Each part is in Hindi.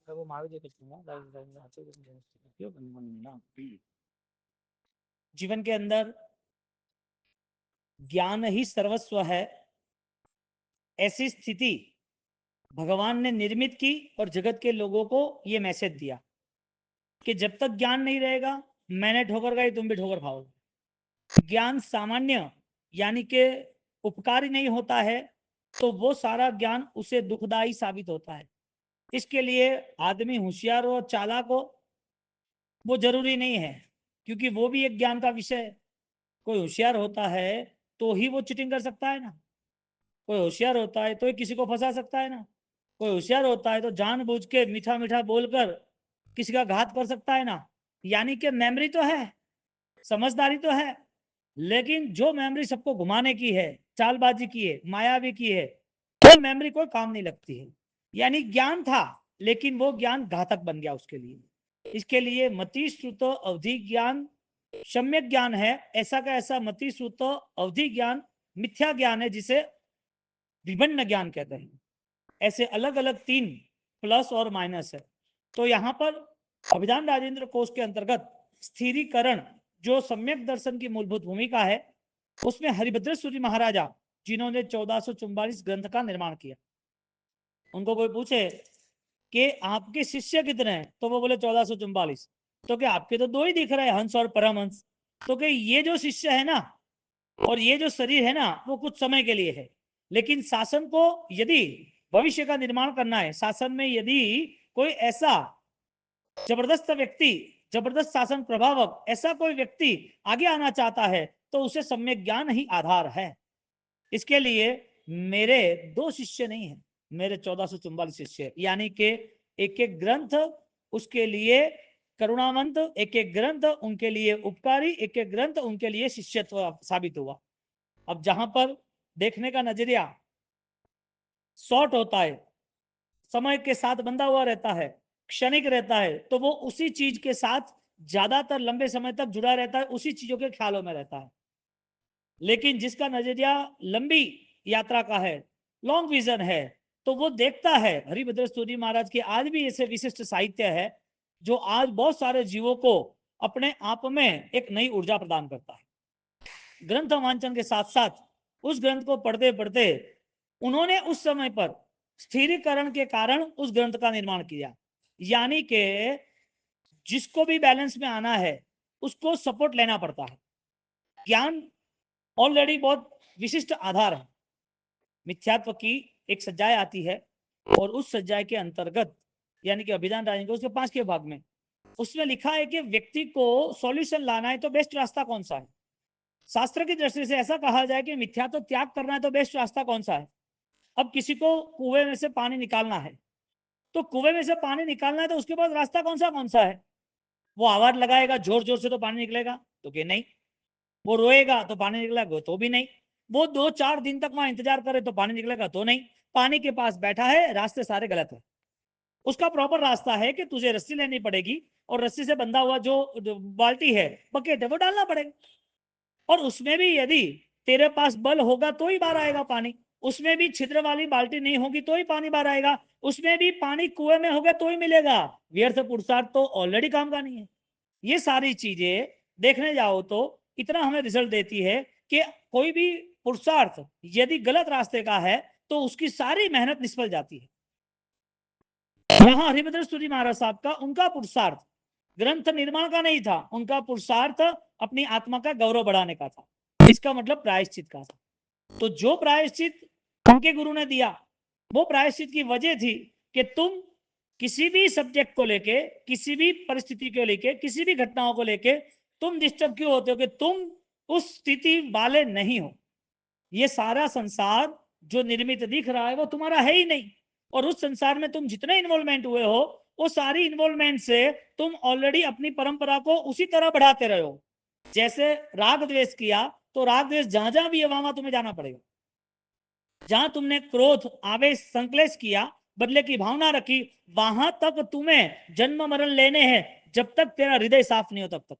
वो महावीर जीवन के अंदर ज्ञान ही सर्वस्व है, ऐसी स्थिति भगवान ने निर्मित की और जगत के लोगों को ये मैसेज दिया कि जब तक ज्ञान नहीं रहेगा, मैंने ठोकर खाई तुम भी ठोकर खाओगे। ज्ञान सामान्य यानी कि उपकारी नहीं होता है, तो वो सारा ज्ञान उसे दुखदाई साबित होता है। इसके लिए आदमी होशियार हो, चालाक हो, वो जरूरी नहीं है, क्योंकि वो भी एक ज्ञान का विषय है। कोई होशियार होता है तो ही वो चीटिंग कर सकता है ना, कोई होशियार होता है तो ही किसी को फंसा सकता है ना, कोई होशियार होता है तो जानबूझ के मीठा मीठा बोलकर किसी का घात कर सकता है ना। यानी कि मेमोरी तो है, समझदारी तो है, लेकिन जो मेमोरी सबको घुमाने की है, चालबाजी की है, मायावी की है, तो मेमोरी कोई काम नहीं लगती है। यानी ज्ञान था, लेकिन वो ज्ञान घातक बन गया उसके लिए। इसके लिए मति श्रुत अवधि ज्ञान सम्यक ज्ञान है, ऐसा का ऐसा मति श्रुत अवधि ज्ञान मिथ्या ज्ञान है, जिसे विभिन्न ज्ञान कहते हैं। ऐसे अलग अलग 3 प्लस और माइनस है। तो यहाँ पर अभिधान राजेंद्र कोश के अंतर्गत स्थिरीकरण जो सम्यक दर्शन की मूलभूत भूमिका है, उसमें हरिभद्र सूरी महाराजा जिन्होंने 1444 ग्रंथ का निर्माण किया, उनको कोई पूछे कि आपके शिष्य कितने हैं, तो वो बोले 1444। तो क्या आपके तो 2 ही दिख रहे हैं, हंस और परमहंस। तो क्या ये जो शिष्य है ना और ये जो शरीर है ना, वो कुछ समय के लिए है, लेकिन शासन को यदि भविष्य का निर्माण करना है, शासन में यदि कोई ऐसा जबरदस्त व्यक्ति, जबरदस्त शासन प्रभावक ऐसा कोई व्यक्ति आगे आना चाहता है, तो उसे सम्यक ज्ञान ही आधार है। इसके लिए मेरे 2 शिष्य नहीं है, मेरे 1444 शिष्य, यानी कि एक एक ग्रंथ उसके लिए करुणावंत, एक एक ग्रंथ उनके लिए उपकारी, एक एक ग्रंथ उनके लिए शिष्यत्व साबित हुआ। अब जहां पर देखने का नजरिया शॉर्ट होता है, समय के साथ बंधा हुआ रहता है, क्षणिक रहता है, तो वो उसी चीज के साथ ज्यादातर लंबे समय तक जुड़ा रहता है, उसी चीजों के ख्यालों में रहता है। लेकिन जिसका नजरिया लंबी यात्रा का है, लॉन्ग विजन है, तो वो देखता है। हरिभद्र सूरी महाराज के आज भी ऐसे विशिष्ट साहित्य है जो आज बहुत सारे जीवों को अपने आप में एक नई ऊर्जा प्रदान करता है। ग्रंथ वांचन के साथ साथ उस ग्रंथ को पढ़ते पढ़ते उन्होंने उस समय पर स्थिरीकरण के कारण उस ग्रंथ का निर्माण किया। यानी कि जिसको भी बैलेंस में आना है उसको सपोर्ट लेना पड़ता है। ज्ञान ऑलरेडी बहुत विशिष्ट आधार है, मिथ्यात्व की एक सज्जाएं आती है, और उस सज्जाए के अंतर्गत यानी कि अभिधान राजेंद्र उसके 5 के भाग में उसमें लिखा है कि व्यक्ति को सॉल्यूशन लाना है तो बेस्ट रास्ता कौन सा है। शास्त्र की दृष्टि से ऐसा कहा जाए कि मिथ्यात्व त्याग करना है तो बेस्ट रास्ता कौन सा है। अब किसी को कुएं में से पानी निकालना है, तो कुएं में से पानी निकालना है तो उसके पास रास्ता कौन सा है। वो आवाज लगाएगा जोर जोर से तो पानी निकलेगा, तो कि नहीं। वो रोएगा तो पानी निकलेगा, तो भी नहीं। वो 2-4 दिन तक वहां इंतजार करे तो पानी निकलेगा, तो नहीं। पानी के पास बैठा है, रास्ते सारे गलत है। उसका प्रॉपर रास्ता है कि तुझे रस्सी लेनी पड़ेगी और रस्सी से बंधा हुआ जो बाल्टी है, बकेट है, वो डालना पड़ेगा। और उसमें भी यदि तेरे पास बल होगा तो ही बाहर आएगा पानी, उसमें भी छिद्र वाली बाल्टी नहीं होगी तो ही पानी बाहर आएगा, उसमें भी पानी कुएं में होगा तो ही मिलेगा। व्यर्थ पुरुषार्थ तो ऑलरेडी काम का नहीं है। ये सारी चीजें देखने जाओ तो इतना हमें रिजल्ट देती है कि कोई भी पुरुषार्थ यदि गलत रास्ते का है तो उसकी सारी मेहनत निष्फल जाती है। यहाँ हरिभद्र सूरी महाराज साहब का उनका पुरुषार्थ ग्रंथ निर्माण का नहीं था, उनका पुरुषार्थ अपनी आत्मा का गौरव बढ़ाने का था। इसका मतलब प्रायश्चित का था। तो जो प्रायश्चित उनके गुरु ने दिया, वो प्रायश्चित की वजह थी कि तुम किसी भी सब्जेक्ट को लेके, किसी भी परिस्थिति को लेके, किसी भी घटनाओं को लेके तुम डिस्टर्ब क्यों होते हो कि तुम उस स्थिति वाले नहीं हो। ये सारा संसार जो निर्मित दिख रहा है वो तुम्हारा है ही नहीं, और उस संसार में तुम जितने इन्वॉल्वमेंट हुए हो वो सारी इन्वॉल्वमेंट से तुम ऑलरेडी अपनी परंपरा को उसी तरह बढ़ाते रहे हो। जैसे राग द्वेष किया, तो राग द्वेष जहां जहां भी है वहां तुम्हें जाना पड़ेगा। जहां तुमने क्रोध आवेश संक्लेश किया, बदले की भावना रखी, वहां तक तुम्हें जन्म मरण लेने हैं। जब तक तेरा हृदय साफ नहीं हो तब तक।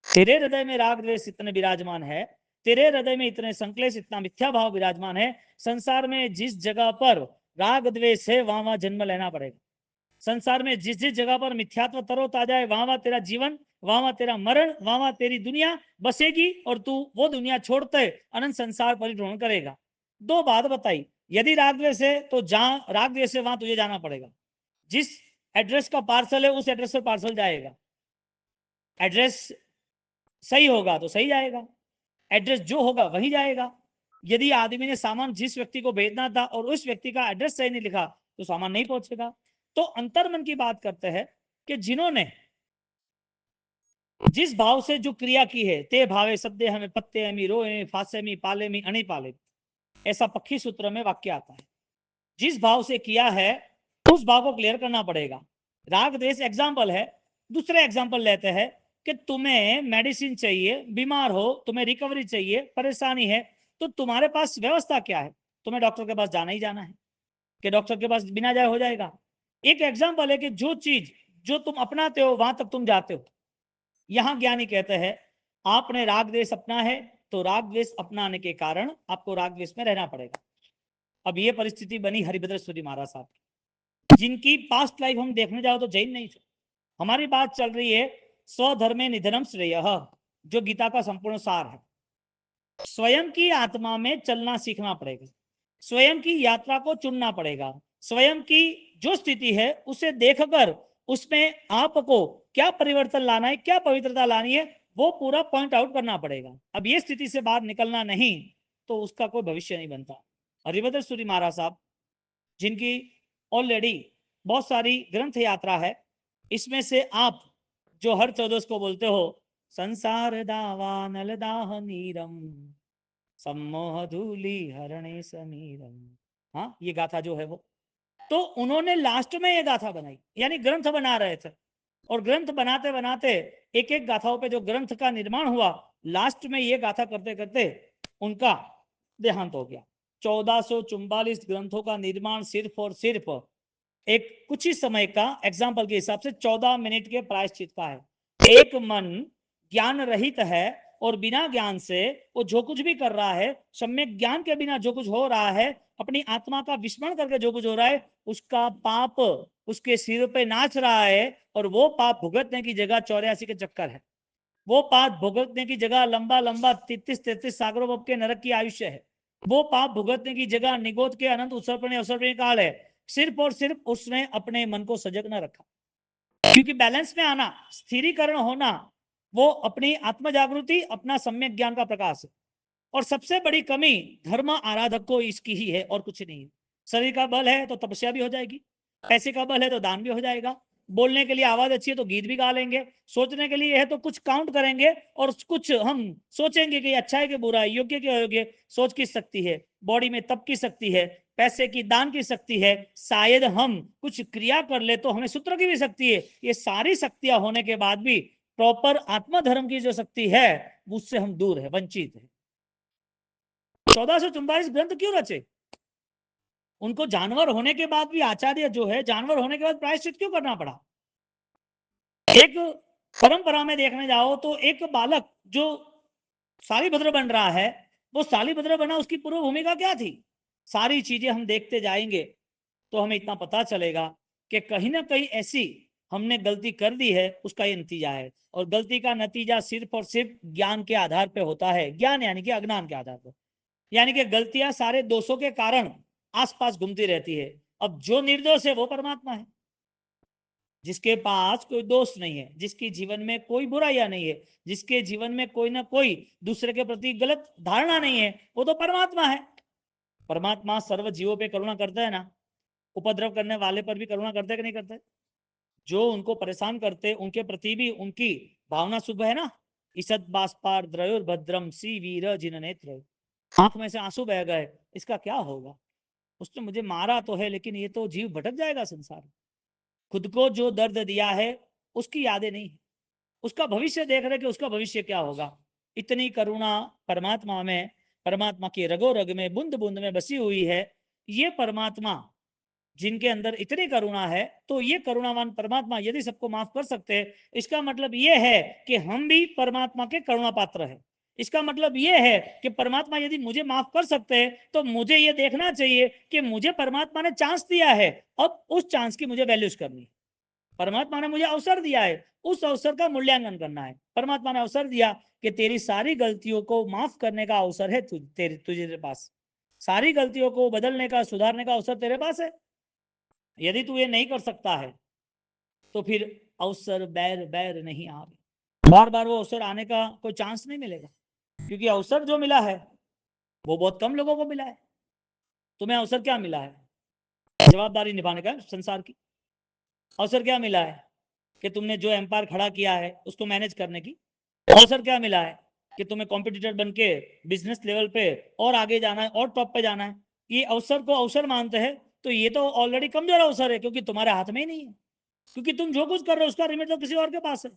तेरे हृदय में राग द्वेष इतने विराजमान है, तेरे हृदय में इतने संक्लेश, इतना मिथ्या भाव विराजमान है, संसार में जिस जगह पर राग द्वेष है वहां वहां जन्म लेना पड़ेगा। संसार में जिस जिस जगह पर मिथ्यात्व तरोताजा है, वहां वहां तेरा जीवन, वहां वहां तेरा मरण, वहां वहां तेरी दुनिया बसेगी और तू वो दुनिया छोड़ते अनंत संसार परिभ्रमण करेगा। दो बात बताई, यदि राग द्वेष है तो जहां राग द्वेष है वहां तुझे जाना पड़ेगा। जिस एड्रेस का पार्सल है उस एड्रेस पर पार्सल जाएगा। एड्रेस सही होगा तो सही जाएगा, एड्रेस जो होगा वही जाएगा। यदि आदमी ने सामान जिस व्यक्ति को भेजना था और उस व्यक्ति का एड्रेस सही नहीं लिखा तो सामान नहीं पहुंचेगा। तो अंतर्मन की बात करते हैं कि जिन्होंने जिस भाव से जो क्रिया की है, ते भावे सद्य हमें पत्ते हमी रोए फासे मी पाले मी अणी पाले, ऐसा पक्षी सूत्र में वाक्य आता है। जिस भाव से किया है उस भाव को क्लियर करना पड़ेगा। राग द्वेष एग्जाम्पल है। दूसरे एग्जाम्पल लेते हैं कि तुम्हें मेडिसिन चाहिए, बीमार हो, तुम्हें रिकवरी चाहिए, परेशानी है, तो तुम्हारे पास व्यवस्था क्या है? तुम्हें डॉक्टर के पास जाना ही जाना है कि डॉक्टर के पास बिना जाए हो जाएगा? एक एग्जाम्पल है कि जो चीज जो तुम अपनाते हो वहां तक तुम जाते हो। यहां ज्ञानी कहते हैं आपने राग द्वेष अपना है तो राग द्वेष अपनाने के कारण आपको राग द्वेष में रहना पड़ेगा। अब ये परिस्थिति बनी हरिभद्र सूरी महाराज साहब की, जिनकी पास्ट लाइफ हम देखने जाओ तो जैन नहीं थे। हमारी बात चल रही है स्वधर्मे निधनम श्रेय, जो गीता का संपूर्ण सार है। स्वयं की आत्मा में चलना सीखना पड़ेगा, स्वयं की यात्रा को चुनना पड़ेगा, स्वयं की जो स्थिति है उसे देखकर उसमें आपको क्या परिवर्तन लाना है, क्या पवित्रता लानी है, वो पूरा पॉइंट आउट करना पड़ेगा। अब ये स्थिति से बाहर निकलना नहीं तो उसका कोई भविष्य नहीं बनता। हरिभद्र सूरी महाराज साहब जिनकी ऑलरेडी बहुत सारी ग्रंथ यात्रा है, इसमें से आप जो हर चौदस को बोलते हो, संसार दावा नल दाह नीरम सम्मोह धूली हरणे समीरम, हाँ ये गाथा जो है वो, तो उन्होंने लास्ट में ये गाथा बनाई, यानी ग्रंथ बना रहे थे और ग्रंथ बनाते बनाते एक एक गाथाओं पे जो ग्रंथ का निर्माण हुआ, लास्ट में ये गाथा करते करते उनका देहांत हो गया। 1444 ग्रंथों का निर्माण सिर्फ और सिर्फ एक कुछ ही समय का, एग्जाम्पल के हिसाब से 14 मिनट के प्रायश्चित का है। एक मन ज्ञान रहित है और बिना ज्ञान से वो जो कुछ भी कर रहा है, सम्यक ज्ञान के बिना जो कुछ हो रहा है, अपनी आत्मा का विस्मरण करके जो कुछ हो रहा है, उसका पाप उसके सिर पे नाच रहा है। और वो पाप भुगतने की जगह 84 के चक्कर है, वो पाप भुगतने की जगह लंबा लंबा 33-33 सागरों बब के नरक की आयुष्य है, वो पाप भुगतने की जगह निगोद के अनंत उसर्पणे उसर्पणे काल है। सिर्फ और सिर्फ उसने अपने मन को सजग न रखा। क्योंकि बैलेंस में आना, स्थिरीकरण होना, वो अपनी आत्म जागृति, अपना सम्यक ज्ञान का प्रकाश है। और सबसे बड़ी कमी धर्म आराधक को इसकी ही है और कुछ नहीं है। शरीर का बल है तो तपस्या भी हो जाएगी, पैसे का बल है तो दान भी हो जाएगा, बोलने के लिए आवाज अच्छी है तो गीत भी गा लेंगे, सोचने के लिए है तो कुछ काउंट करेंगे और कुछ हम सोचेंगे कि अच्छा है कि बुरा है, योग्य कि अयोग्य। सोच की शक्ति है, बॉडी में तप की शक्ति है, पैसे की दान की शक्ति है, शायद हम कुछ क्रिया कर ले तो हमें सूत्र की भी शक्ति है। ये सारी शक्तियां होने के बाद भी प्रॉपर आत्मधर्म की जो शक्ति है उससे हम दूर है, वंचित है। 1444 ग्रंथ क्यों रचे? उनको जानवर होने के बाद भी, आचार्य जो है जानवर होने के बाद प्रायश्चित क्यों करना पड़ा? एक परंपरा में देखने जाओ तो एक बालक जो शालीभद्र बन रहा है, वो शालीभद्र बना, उसकी पूर्व भूमिका क्या थी? सारी चीजें हम देखते जाएंगे तो हमें इतना पता चलेगा कि कहीं ना कहीं ऐसी हमने गलती कर दी है, उसका ये नतीजा है। और गलती का नतीजा सिर्फ और सिर्फ ज्ञान के आधार पर होता है, ज्ञान यानी कि अज्ञान के आधार पर, यानी कि गलतियां सारे दोषों के कारण आसपास घूमती रहती है। अब जो निर्दोष है वो परमात्मा है, जिसके पास कोई दोष नहीं है, जिसकी जीवन में कोई बुराइयां नहीं है, जिसके जीवन में कोई ना कोई दूसरे के प्रति गलत धारणा नहीं है, वो तो परमात्मा है। परमात्मा सर्व जीवों पे करुणा करता है ना, उपद्रव करने वाले पर भी करुणा करता है कि नहीं करता है? जो उनको परेशान करते उनके प्रति भी उनकी भावना शुभ है ना। ईसद बास्पार द्रयोर्भद्रम सी वीर जिन नेत्र, आंख में से आंसू बह गए, इसका क्या होगा? उसने मुझे मारा तो है लेकिन ये तो जीव भटक जाएगा संसार में। खुद को जो दर्द दिया है उसकी यादें नहीं है, उसका भविष्य देख रहे कि उसका भविष्य क्या होगा। इतनी करुणा परमात्मा में, परमात्मा की रगो रग में, बूंद बूंद में बसी हुई है। ये परमात्मा जिनके अंदर इतनी करुणा है, तो ये करुणावान परमात्मा यदि सबको माफ कर सकते हैं, इसका मतलब ये है कि हम भी परमात्मा के करुणा पात्र है। इसका मतलब ये है कि परमात्मा यदि मुझे माफ कर सकते हैं तो मुझे ये देखना चाहिए कि मुझे परमात्मा ने चांस दिया है, अब उस चांस की मुझे वैल्यूज करनी है। परमात्मा ने मुझे अवसर दिया है, उस अवसर का मूल्यांकन करना है। परमात्मा ने अवसर दिया कि तेरी सारी गलतियों को माफ करने का अवसर है तुझे पास, सारी गलतियों को बदलने का, सुधारने का अवसर तेरे पास है। यदि तू ये नहीं कर सकता है तो फिर अवसर बैर बैर नहीं आवे, बार बार वो अवसर आने का कोई चांस नहीं मिलेगा, क्योंकि अवसर जो मिला है वो बहुत कम लोगों को मिला है। तुम्हें अवसर क्या मिला है? जवाबदारी निभाने का संसार की। अवसर क्या मिला है? कि तुमने जो एम्पायर खड़ा किया है उसको मैनेज करने की। अवसर क्या मिला है? कि तुम्हें कॉम्पिटिटर बन के बिजनेस लेवल पे और आगे जाना है और टॉप पे जाना है। ये अवसर को अवसर मानते हैं तो ये तो ऑलरेडी कमजोर अवसर है, क्योंकि तुम्हारे हाथ में ही नहीं है, क्योंकि तुम जो कुछ कर रहे हो उसका रिमेट तो किसी और के पास है।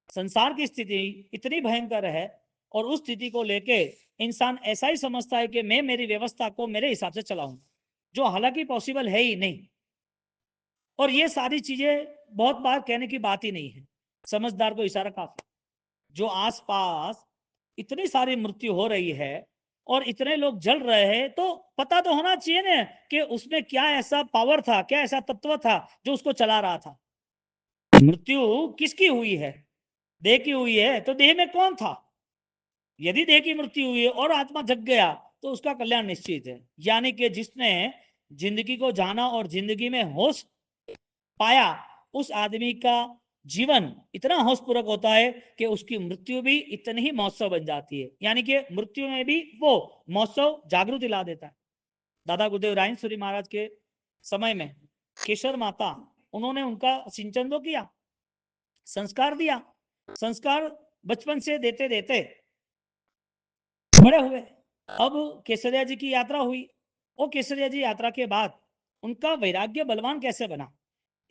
संसार की स्थिति इतनी भयंकर है और उस स्थिति को लेके इंसान ऐसा ही समझता है कि मैं मेरी व्यवस्था को मेरे हिसाब से चलाऊं, जो हालांकि पॉसिबल है ही नहीं। और ये सारी चीजें बहुत बार कहने की बात ही नहीं है, समझदार को इशारा काफी। जो आसपास इतनी सारी मृत्यु हो रही है और इतने लोग जल रहे हैं, तो पता तो होना चाहिए ना कि उसमें क्या ऐसा पावर था, क्या ऐसा तत्व था जो उसको चला रहा था। मृत्यु किसकी हुई है? देह की हुई है, तो देह में कौन था? यदि देह की मृत्यु हुई है और आत्मा जग गया तो उसका कल्याण निश्चित है। यानी कि जिसने जिंदगी को जाना और जिंदगी में होश पाया, उस आदमी का जीवन इतना होशपूर्वक होता है कि उसकी मृत्यु भी इतनी ही महोत्सव बन जाती है। यानी कि मृत्यु में भी वो महोत्सव जागृति ला देता है। दादा गुरुदेव रायन सूरी महाराज के समय में केशर माता, उन्होंने उनका सिंचन तो किया, संस्कार दिया, संस्कार बचपन से देते देते बड़े हुए। अब केसरिया जी की यात्रा हुई, वो केसरिया जी यात्रा के बाद उनका वैराग्य बलवान कैसे बना।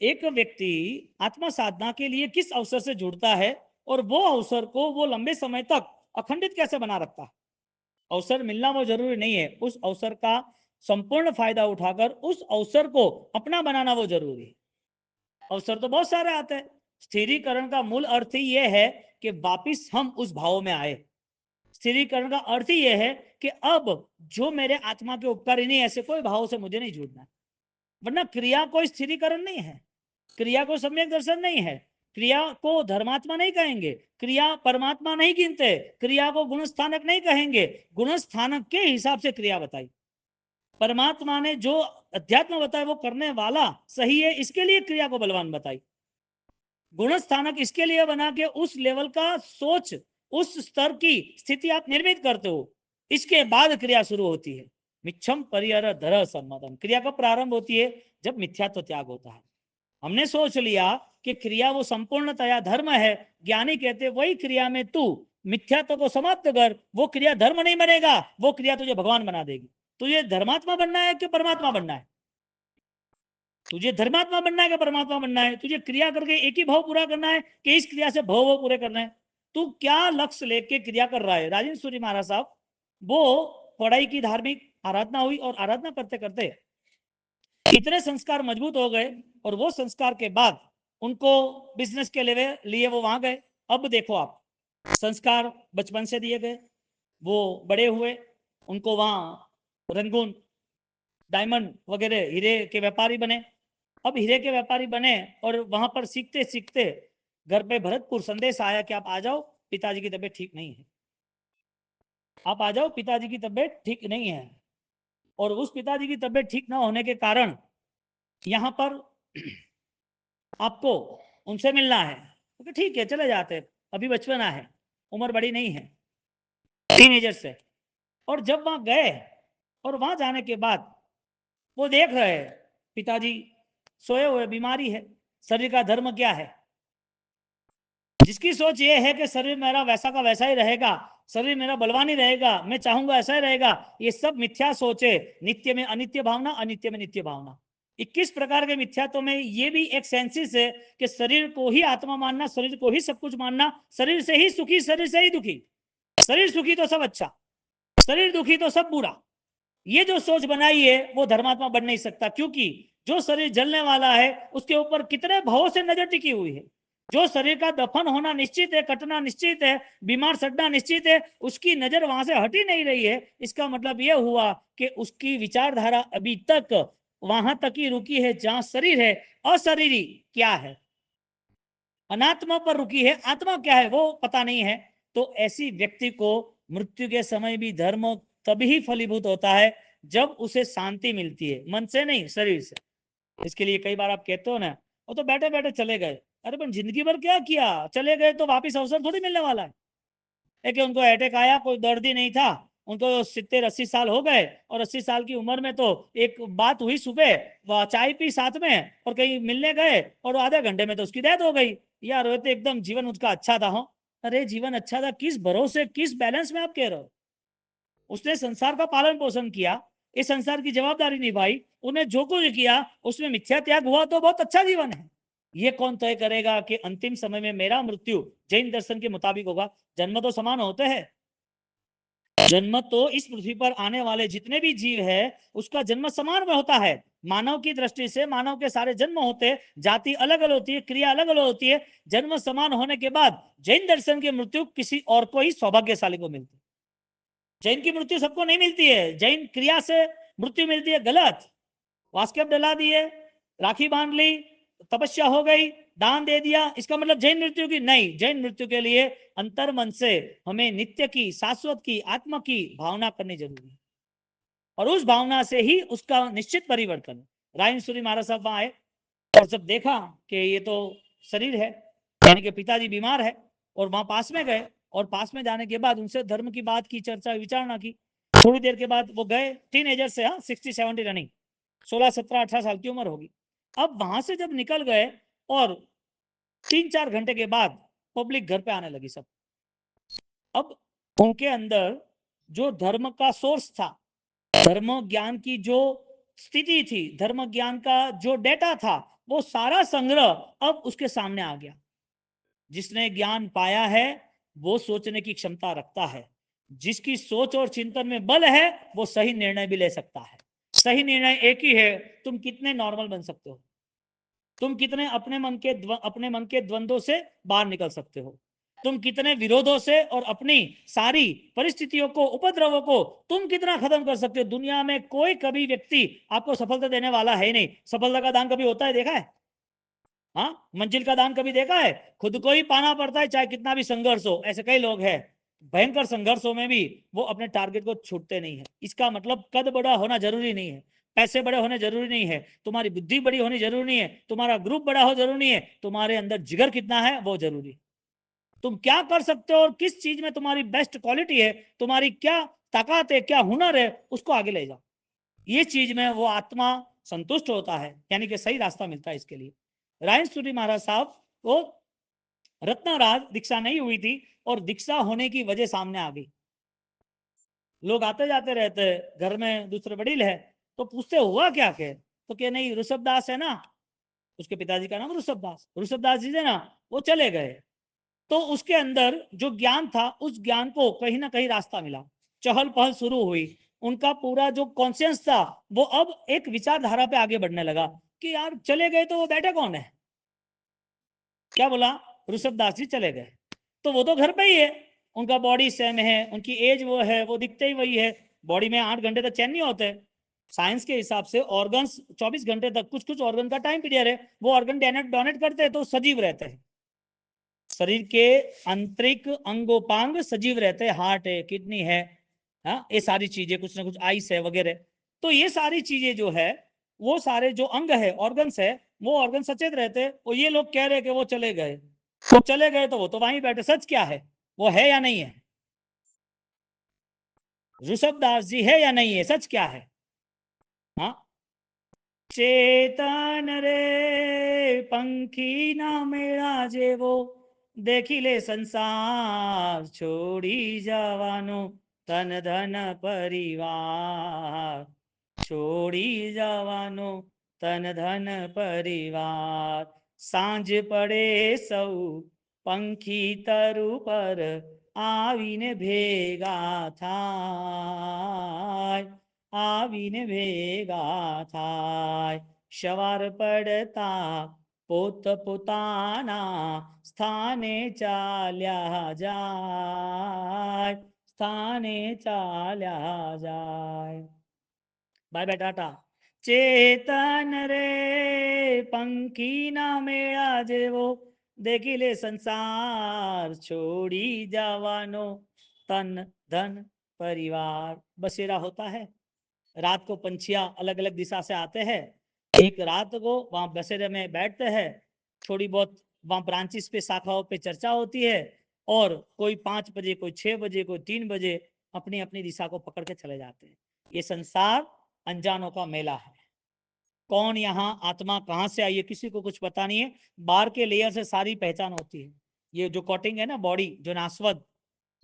एक व्यक्ति आत्मा साधना के लिए किस अवसर से जुड़ता है और वो अवसर को वो लंबे समय तक अखंडित कैसे बना रखता है। अवसर मिलना वो जरूरी नहीं है, उस अवसर का संपूर्ण फायदा उठाकर उस अवसर को अपना बनाना वो जरूरी है। अवसर तो बहुत सारे आते हैं। स्थिरीकरण का मूल अर्थ ही यह है कि वापिस हम उस भाव में आए। स्थिरीकरण का अर्थ ही यह है कि अब जो मेरे आत्मा के उपकारी नहीं, ऐसे कोई भाव से मुझे नहीं जुड़ना। वरना क्रिया कोई स्थिरीकरण नहीं है, क्रिया को सम्यक दर्शन नहीं है, क्रिया को धर्मात्मा नहीं कहेंगे, क्रिया परमात्मा नहीं गिनते, क्रिया को गुण स्थानक नहीं कहेंगे। गुण स्थानक के हिसाब से क्रिया बताई। परमात्मा ने जो अध्यात्म बताया वो करने वाला सही है, इसके लिए क्रिया को बलवान बताई। गुण स्थानक इसके लिए बना के उस लेवल का सोच, उस स्तर की स्थिति आप निर्मित करते हो, इसके बाद क्रिया शुरू होती है। मिच्छम परिहर धर सम्मतम, क्रिया का प्रारंभ होती है जब मिथ्यात्व त्याग होता है। हमने सोच लिया कि क्रिया वो संपूर्णतया धर्म है, ज्ञानी कहते वही क्रिया में तू मिथ्यात्व को समाप्त कर, वो क्रिया धर्म नहीं बनेगा, वो क्रिया तुझे भगवान बना देगी। तुझे धर्मात्मा बनना है कि परमात्मा बनना है? तुझे धर्मात्मा बनना है कि परमात्मा बनना है? तुझे क्रिया करके एक ही भाव पूरा करना है कि इस क्रिया से भाव पूरे करना है? तू क्या लक्ष्य लेके क्रिया कर रहा है? राजेंद्र सूरी महाराज साहब, वो पढ़ाई की धार्मिक आराधना हुई और आराधना करते करते इतने संस्कार मजबूत हो गए और वो संस्कार के बाद उनको बिजनेस के लिए वो वहां गए। अब देखो आप, संस्कार बचपन से दिए गए, वो बड़े हुए, उनको वहां रंगून डायमंड वगैरह हीरे के व्यापारी बने। अब हीरे के व्यापारी बने और वहां पर सीखते सीखते घर पे भरतपुर संदेश आया कि आप आ जाओ, पिताजी की तबीयत ठीक नहीं है, आप आ जाओ, पिताजी की तबीयत ठीक नहीं है। और उस पिताजी की तबीयत ठीक ना होने के कारण यहाँ पर आपको उनसे मिलना है। तो ठीक है, चले जाते, अभी बचपना है, उम्र बड़ी नहीं है, टीनेजर से। और जब वहां गए और वहां जाने के बाद वो देख रहे पिताजी सोए हुए, बीमारी है, शरीर का धर्म क्या है? जिसकी सोच ये है कि शरीर मेरा वैसा का वैसा ही रहेगा, शरीर मेरा बलवान ही रहेगा, मैं चाहूंगा ऐसा ही रहेगा, ये सब मिथ्या सोच है। नित्य में अनित्य भावना, अनित्य में नित्य भावना, 21 प्रकार के मिथ्यात्व में ये भी एक सेंसिस है कि शरीर को ही आत्मा मानना, शरीर को ही सब कुछ मानना, शरीर से ही सुखी, शरीर से ही दुखी, शरीर सुखी तो सब अच्छा, शरीर दुखी तो सब बुरा। ये जो सोच बनाई है वो धर्मात्मा बन नहीं सकता, क्योंकि जो शरीर जलने वाला है उसके ऊपर कितने भावों से नजर टिकी हुई है। जो शरीर का दफन होना निश्चित है, कटना निश्चित है, बीमार सड़ना निश्चित है, उसकी नजर वहां से हट ही नहीं रही है। इसका मतलब यह हुआ कि उसकी विचारधारा अभी तक वहां तक ही रुकी है जहां शरीर है। अशरीरी क्या है, अनात्मा पर रुकी है, आत्मा क्या है वो पता नहीं है। तो ऐसी व्यक्ति को मृत्यु के समय भी धर्म तभी फलीभूत होता है जब उसे शांति मिलती है, मन से नहीं, शरीर से। इसके लिए कई बार आप कहते हो ना, वो तो बैठे बैठे चले गए। अरे पर जिंदगी भर क्या किया, चले गए तो वापिस अवसर थोड़ी मिलने वाला है कि उनको अटैक आया, कोई दर्द ही नहीं था, उनको 70-80 साल हो गए, और 80 साल की उम्र में तो एक बात हुई, सुबह चाय पी साथ में और कहीं मिलने गए और आधे घंटे में तो उसकी डेथ हो गई। यार वो तो एकदम जीवन उसका अच्छा था। हो, अरे जीवन अच्छा था किस भरोसे, किस बैलेंस में आप कह रहे हो? उसने संसार का पालन पोषण किया, इस संसार की जवाबदारी निभाई, उन्हें जो कुछ किया उसमें मिथ्या त्याग हुआ तो बहुत अच्छा जीवन है। ये कौन तय करेगा कि अंतिम समय में मेरा मृत्यु जैन दर्शन के मुताबिक होगा? जन्म तो समान होते हैं, जन्म तो इस पृथ्वी पर आने वाले जितने भी जीव है उसका जन्म समान में होता है। मानव की दृष्टि से मानव के सारे जन्म होते हैं, जाति अलग अलग होती है, क्रिया अलग अलग होती है। जन्म समान होने के बाद जैन दर्शन की मृत्यु किसी और को ही सौभाग्यशाली को मिलती है। जैन की मृत्यु सबको नहीं मिलती है, जैन क्रिया से मृत्यु मिलती है, गलत। वास्केप डला दिए, राखी बांध ली, तपस्या हो गई, दान दे दिया, इसका मतलब जैन मृत्यु की नहीं। जैन मृत्यु के लिए अंतर मन से हमें नित्य की, शाश्वत की, आत्मा की भावना करनी जरूरी है, और उस भावना से ही उसका निश्चित परिवर्तन। रायन सूरी महाराज साहब वहां आए और जब देखा कि ये तो शरीर है, यानी कि पिताजी बीमार है, और वहां पास में गए, और पास में जाने के बाद उनसे धर्म की बात की, चर्चा विचारणा की। थोड़ी देर के बाद वो गए, टीनेजर से, हाँ 60-70 रनिंग, 16-17-18 साल की उम्र होगी। अब वहां से जब निकल गए और 3-4 घंटे के बाद पब्लिक घर पे आने लगी सब। अब उनके अंदर जो धर्म का सोर्स था, धर्म ज्ञान की जो स्थिति थी, धर्म ज्ञान का जो डेटा था, वो सारा संग्रह अब उसके सामने आ गया। जिसने ज्ञान पाया है वो सोचने की क्षमता रखता है, जिसकी सोच और चिंतन में बल है वो सही निर्णय भी ले सकता है। सही निर्णय एक ही है, तुम कितने नॉर्मल बन सकते हो, तुम कितने अपने मन के द्वंद्वों से बाहर निकल सकते हो, तुम कितने विरोधों से और अपनी सारी परिस्थितियों को, उपद्रवों को तुम कितना खत्म कर सकते हो। दुनिया में कोई कभी व्यक्ति आपको सफलता देने वाला है नहीं। सफलता का दान कभी होता है, देखा है? हाँ, मंजिल का दान कभी देखा है? खुद को ही पाना पड़ता है, चाहे कितना भी संघर्ष हो। ऐसे कई लोग हैं, भयंकर संघर्षों में भी वो अपने टारगेट को छूटते नहीं है। इसका मतलब कद बड़ा होना जरूरी नहीं है, पैसे बड़े होने जरूरी नहीं है, तुम्हारी बुद्धि बड़ी होनी जरूरी नहीं है, तुम्हारा ग्रुप बड़ा हो जरूरी नहीं है, तुम्हारे अंदर जिगर कितना है वो जरूरी है। तुम क्या कर सकते हो और किस चीज में तुम्हारी बेस्ट क्वालिटी है, तुम्हारी क्या ताकत है, क्या हुनर है, उसको आगे ले जाओ। ये चीज में वो आत्मा संतुष्ट होता है, यानी कि सही रास्ता मिलता है। इसके लिए रायन सूरी महाराज साहब को रत्नाराज दीक्षा नहीं हुई थी, और दीक्षा होने की वजह सामने आ गई। लोग आते जाते रहते, घर में दूसरे वडील है तो पूछते हुआ क्या के, तो क्या नहीं ऋषभ दास है ना, उसके पिताजी का नाम ऋषभ दास, ऋषभ दास जी थे ना, वो चले गए। तो उसके अंदर जो ज्ञान था, उस ज्ञान को कहीं ना कहीं रास्ता मिला, चहल पहल शुरू हुई। उनका पूरा जो कॉन्शियस था वो अब एक विचारधारा पे आगे बढ़ने लगा कि यार चले गए तो वो बैठे कौन है। क्या बोला? ऋषभ दास जी चले गए तो वो तो घर पे ही है, उनका बॉडी सेम है, उनकी एज वो है, वो दिखते ही वही है। बॉडी में 8 घंटे तक चैन नहीं होते। साइंस के हिसाब से ऑर्गन्स 24 घंटे तक, कुछ कुछ ऑर्गन का टाइम पीरियड है, वो ऑर्गन डोनेट करते हैं तो सजीव रहते हैं। शरीर के आंतरिक अंगोपांग सजीव रहते हैं, हार्ट है, किडनी है, हाँ ये सारी चीजें, कुछ ना कुछ आइस है वगैरह। तो ये सारी चीजें जो है, वो सारे जो अंग है, ऑर्गन्स है, वो ऑर्गन सचेत रहते हैं। और ये लोग कह रहे हैं कि वो चले गए, वो चले गए तो वो तो वहीं बैठे, सच क्या है, वो है या नहीं है? ऋषभ दास जी है या नहीं है, सच क्या है? हाँ, चेतन रे पंखी ना मेरा जेवो, देखी ले संसार छोड़ी जवानो, तन धन परिवार छोड़ी जवानो, तन धन परिवार। सांझ पड़े सौ पंखी तरु पर आवीने भेगा थाय, आवीने भेगा थाय। सवार पड़ता પોત પોતાના સ્થાને ચાલ્યા જાય, સ્થાને ચાલ્યા જાય. Bye bye Tata. ચેતન રે પંખીના મેળા જેવો, દેખી લે સંસાર છોડી જવાનો, तन धन परिवार बसेरा होता है. रात को पंछियां अलग अलग दिशा से आते हैं, एक रात को वहां बसेरे में बैठते हैं, थोड़ी बहुत वहां ब्रांचेस पे शाखाओं पे चर्चा होती है, और कोई 5 बजे, कोई 6 बजे, कोई 3 बजे अपनी अपनी दिशा को पकड़ के चले जाते हैं. ये संसार अनजानों का मेला है. कौन यहाँ आत्मा कहाँ से आई है किसी को कुछ पता नहीं है. बाहर के लेयर से सारी पहचान होती है. ये जो कोटिंग है ना बॉडी, जो नासवद,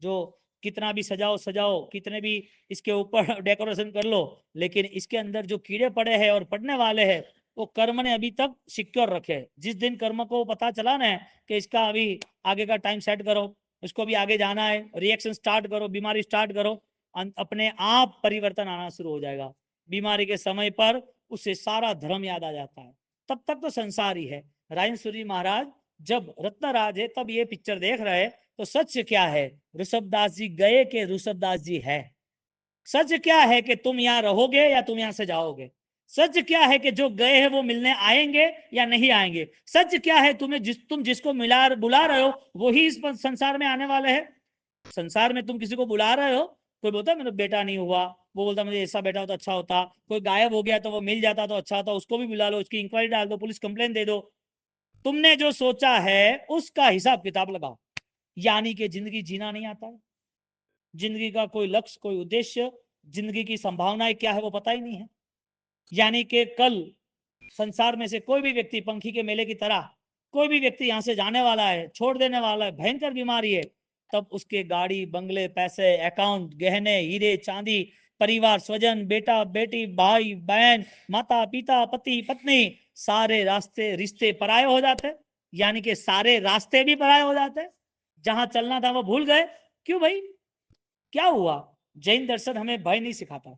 जो कितना भी सजाओ सजाओ, कितने भी इसके ऊपर डेकोरेशन कर लो, लेकिन इसके अंदर जो कीड़े पड़े हैं और पड़ने वाले हैं, वो कर्म ने अभी तक सिक्योर रखे. जिस दिन कर्म को पता चला ना कि इसका अभी आगे का टाइम सेट करो, उसको भी आगे जाना है, रिएक्शन स्टार्ट करो, बीमारी स्टार्ट करो, अपने आप परिवर्तन आना शुरू हो जाएगा. बीमारी के समय पर उससे सारा धर्म याद आ जाता है. तब तक तो संसार ही है. रायन सूरी महाराज जब रत्नराज है तब ये पिक्चर देख रहे, तो सच क्या है, ऋषभदास जी गए कि ऋषभदास जी है. सच क्या है कि तुम यहाँ रहोगे या तुम यहाँ से जाओगे. सच क्या है कि जो गए हैं वो मिलने आएंगे या नहीं आएंगे. सच क्या है तुम जिसको मिला बुला रहे हो वही इस संसार में आने वाले हैं. संसार में तुम किसी को बुला रहे हो, कोई बोलता है मेरा बेटा नहीं हुआ, वो बोलता मुझे ऐसा बेटा होता अच्छा होता, कोई गायब हो गया तो वो मिल जाता तो अच्छा होता, उसको भी बुला लो, उसकी इंक्वायरी डाल दो, पुलिस कंप्लेन दे दो. तुमने जो सोचा है उसका हिसाब किताब लगाओ. यानी कि जिंदगी जीना नहीं आता है, जिंदगी का कोई लक्ष्य, कोई उद्देश्य, जिंदगी की संभावनाएं क्या है वो पता ही नहीं है. यानी कि कल संसार में से कोई भी व्यक्ति पंखी के मेले की तरह कोई भी व्यक्ति यहां से जाने वाला है, छोड़ देने वाला है, भयंकर बीमारी है, तब उसके गाड़ी, बंगले, पैसे, अकाउंट, गहने, हीरे, चांदी, परिवार, स्वजन, बेटा, बेटी, भाई, बहन, माता, पिता, पति, पत्नी, सारे रास्ते रिश्ते पराये हो जाते. यानी कि सारे रास्ते भी पराये हो जाते. जहां चलना था वो भूल गए. क्यों भाई, क्या हुआ. जैन दर्शन हमें भय नहीं सिखाता.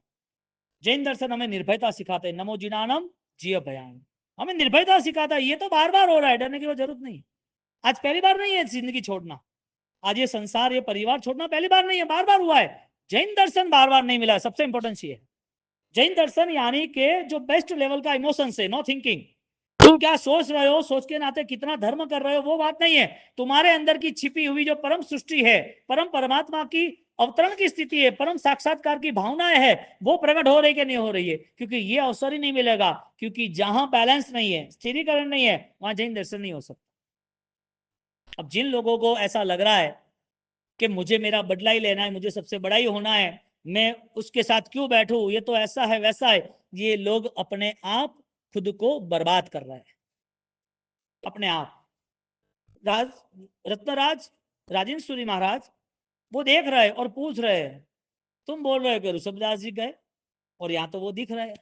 जैन दर्शन हमें निर्भयता सिखाते हैं. नमो जिनानम जिय भयान, हमें निर्भयता सिखाता है. ये तो बार बार हो रहा है, डरने की जरूरत नहीं. आज पहली बार नहीं है जिंदगी छोड़ना, आज ये संसार, ये परिवार छोड़ना पहली बार नहीं है, बार बार हुआ है. जैन दर्शन बार बार नहीं मिला है. सबसे इंपॉर्टेंट ये है जैन दर्शन, यानी कि जो बेस्ट लेवल का इमोशन है, नो थिंकिंग. तुम क्या सोच रहे हो, सोच के नाते कितना धर्म कर रहे हो, वो बात नहीं है. तुम्हारे अंदर की छिपी हुई जो परम सृष्टि है, परम परमात्मा की अवतरण की स्थिति है, परम साक्षात्कार की भावनाएं है, वो प्रकट हो रही कि नहीं हो रही है. क्योंकि ये अवसर ही नहीं मिलेगा, क्योंकि जहां बैलेंस नहीं है, स्थिरीकरण नहीं है, वहां जैन दर्शन नहीं हो सकता. अब जिन लोगों को ऐसा लग रहा है कि मुझे मेरा बदला ही लेना है, मुझे सबसे बड़ा ही होना है, मैं उसके साथ क्यों बैठूं, ये तो ऐसा है वैसा है, ये लोग अपने आप खुद को बर्बाद कर रहे हैं. अपने आप. रत्नराज राजेंद्र सूरी महाराज वो देख रहे हैं और पूछ रहे हैं, तुम बोल रहे हो कि ऋषभदास जी गए, और यहाँ तो वो दिख रहे हैं.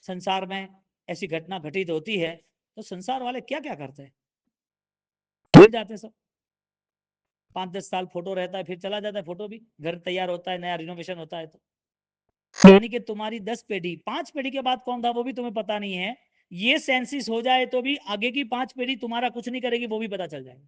संसार में ऐसी घटना घटित होती है तो संसार वाले क्या क्या करते हैं, भूल जाते सब. 5-10 साल फोटो रहता है, फिर चला जाता है फोटो भी, घर तैयार होता है, नया रिनोवेशन होता है. तो यानी कि तुम्हारी 10 पीढ़ी, 5 पीढ़ी के बाद कौन था वो भी तुम्हें पता नहीं है. ये सेंसिस हो जाए तो भी आगे की 5 पीढ़ी तुम्हारा कुछ नहीं करेगी, वो भी पता चल जाएगा.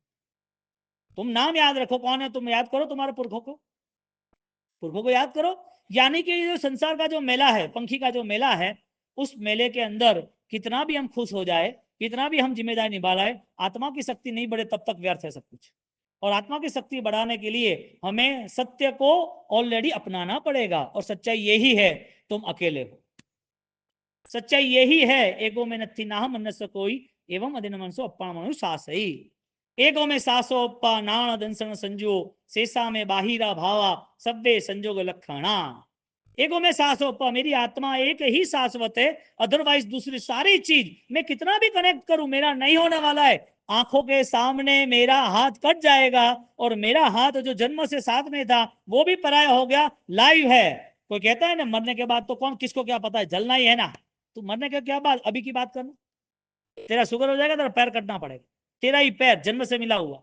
तुम नाम याद रखो कौन है, तुम याद करो तुम्हारे पुरखों को याद करो. यानी कि जो संसार का जो मेला है, पंखी का जो मेला है, उस मेले के अंदर कितना भी हम खुश हो जाए, कितना भी हम जिम्मेदारी निभा लाए, आत्मा की शक्ति नहीं बढ़े तब तक व्यर्थ है सब कुछ. और आत्मा की शक्ति बढ़ाने के लिए हमें सत्य को ऑलरेडी अपनाना पड़ेगा. और सच्चाई यही है, तुम अकेले हो. सच्चाई यही है, एगो में नथी नाह मनस कोई एवं अदिन मनसो अप्पा मनु सासई. एगो में सासो अप्पा नाण दंसन संजो, शेषा में बाहिरा भावा सब्बे संजोग लखना. एगो में सांसों पर, मेरी आत्मा एक ही शाश्वत है, अदरवाइज दूसरी सारी चीज मैं कितना भी कनेक्ट करूं मेरा नहीं होने वाला है. आंखों के सामने मेरा हाथ कट जाएगा और मेरा हाथ जो जन्म से साथ में था वो भी पराया हो गया, लाइव है. कोई कहता है ना मरने के बाद तो कौन किसको क्या पता है, जलना ही है ना. तू मरने के क्या बात, अभी की बात करना. तेरा शुगर हो जाएगा, तेरा पैर कटना पड़ेगा. तेरा ही पैर जन्म से मिला हुआ,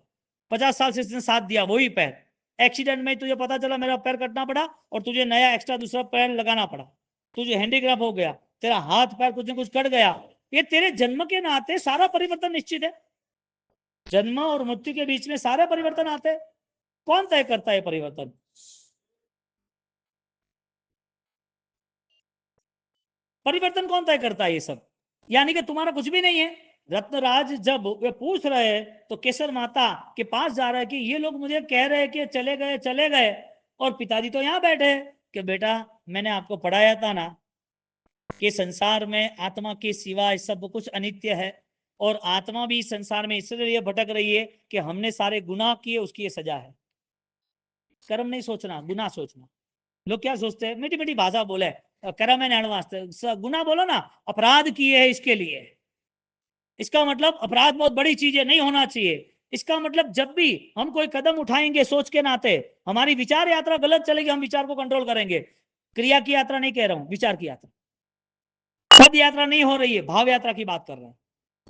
50 साल से इसने साथ दिया, वही पैर. एक्सीडेंट में तुझे पता चला मेरा पैर कटना पड़ा और तुझे नया एक्स्ट्रा दूसरा पैर लगाना पड़ा, तुझे हैंडीक्राफ्ट हो गया, तेरा हाथ पैर कुछ न कुछ कट गया, ये तेरे जन्म के नाते सारा परिवर्तन निश्चित है। जन्म और मृत्यु के बीच में सारे परिवर्तन आते हैं। कौन तय करता है परिवर्तन? परिवर्तन कौन तय करता है ये सब? यानी कि तुम्हारा कुछ भी नहीं है। रत्नराज जब वे पूछ रहे हैं तो केसर माता के पास जा रहा है कि ये लोग मुझे कह रहे हैं कि चले गए चले गए, और पिताजी तो यहाँ बैठे हैं कि बेटा मैंने आपको पढ़ाया था ना कि संसार में आत्मा के सिवाय सब कुछ अनित्य है, और आत्मा भी संसार में इसलिए भटक रही है कि हमने सारे गुनाह किए, उसकी ये सजा है। कर्म नहीं सोचना, गुनाह सोचना। लोग क्या सोचते हैं, मीठी मीठी भाषा बोले, कर्म है वास्ते, गुनाह बोलो ना, अपराध किए है इसके लिए। इसका मतलब अपराध बहुत बड़ी चीज है, नहीं होना चाहिए। इसका मतलब जब भी हम कोई कदम उठाएंगे सोच के नाते, हमारी विचार यात्रा गलत चलेगी, हम विचार को कंट्रोल करेंगे। क्रिया की यात्रा नहीं कह रहा हूं, विचार की यात्रा। पद यात्रा नहीं हो रही है, भाव यात्रा की बात कर रहे हैं।